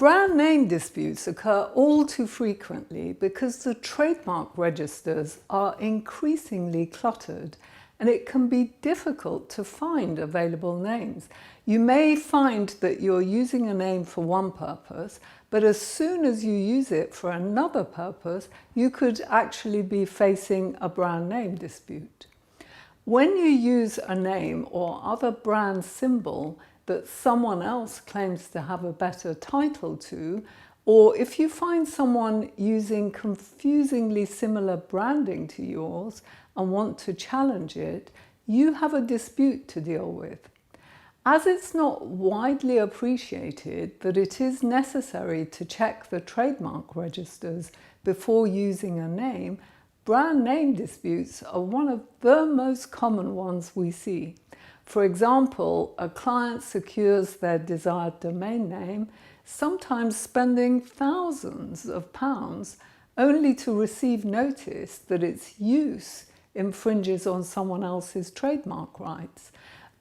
Brand name disputes occur all too frequently because the trademark registers are increasingly cluttered and it can be difficult to find available names. You may find that you're using a name for one purpose, but as soon as you use it for another purpose, you could actually be facing a brand name dispute. When you use a name or other brand symbol that someone else claims to have a better title to, or if you find someone using confusingly similar branding to yours and want to challenge it, you have a dispute to deal with. As it's not widely appreciated that it is necessary to check the trademark registers before using a name, brand name disputes are one of the most common ones we see. For example, a client secures their desired domain name, sometimes spending thousands of pounds, only to receive notice that its use infringes on someone else's trademark rights.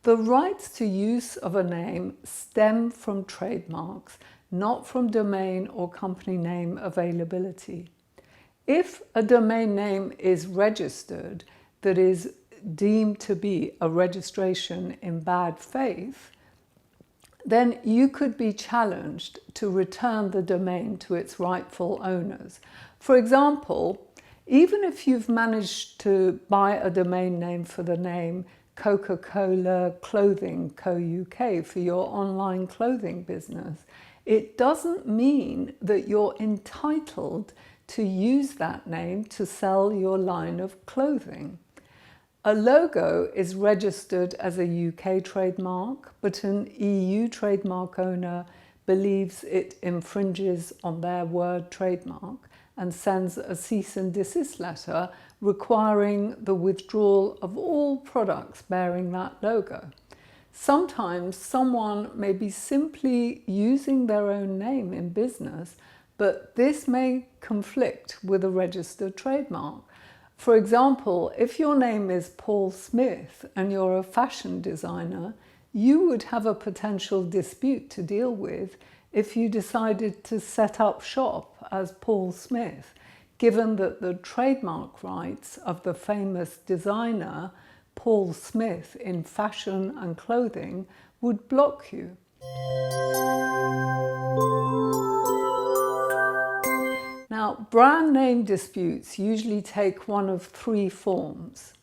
The rights to use of a name stem from trademarks, not from domain or company name availability. If a domain name is registered that is deemed to be a registration in bad faith, then you could be challenged to return the domain to its rightful owners. For example, even if you've managed to buy a domain name for the name Coca-Cola Clothing Co. UK for your online clothing business, it doesn't mean that you're entitled to use that name to sell your line of clothing. A logo is registered as a UK trademark, but an EU trademark owner believes it infringes on their word trademark and sends a cease and desist letter requiring the withdrawal of all products bearing that logo. Sometimes someone may be simply using their own name in business, but this may conflict with a registered trademark. For example, if your name is Paul Smith and you're a fashion designer, you would have a potential dispute to deal with if you decided to set up shop as Paul Smith, given that the trademark rights of the famous designer Paul Smith in fashion and clothing would block you. Now, brand name disputes usually take one of three forms.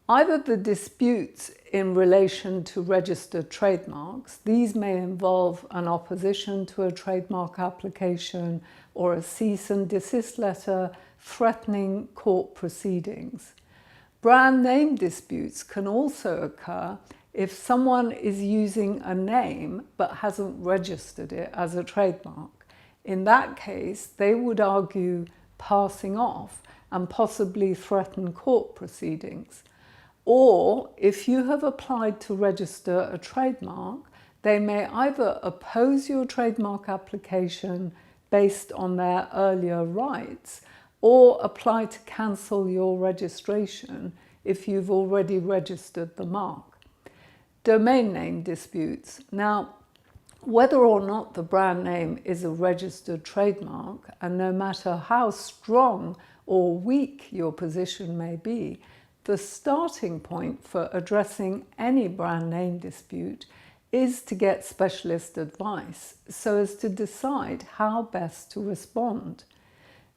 Either the disputes in relation to registered trademarks, these may involve an opposition to a trademark application or a cease and desist letter threatening court proceedings. Brand name disputes can also occur if someone is using a name but hasn't registered it as a trademark. In that case, they would argue passing off and possibly threaten court proceedings. Or if you have applied to register a trademark, they may either oppose your trademark application based on their earlier rights or apply to cancel your registration if you've already registered the mark. Domain name disputes. Now, whether or not the brand name is a registered trademark, and no matter how strong or weak your position may be, the starting point for addressing any brand name dispute is to get specialist advice so as to decide how best to respond.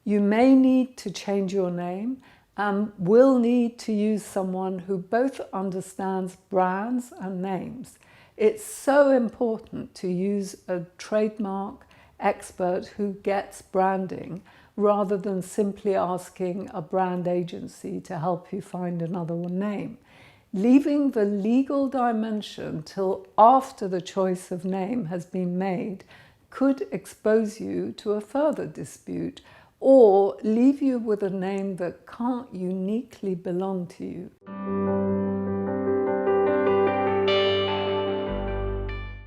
You may need to change your name and will need to use someone who both understands brands and names. It's so important to use a trademark expert who gets branding rather than simply asking a brand agency to help you find another name. Leaving the legal dimension till after the choice of name has been made could expose you to a further dispute or leave you with a name that can't uniquely belong to you.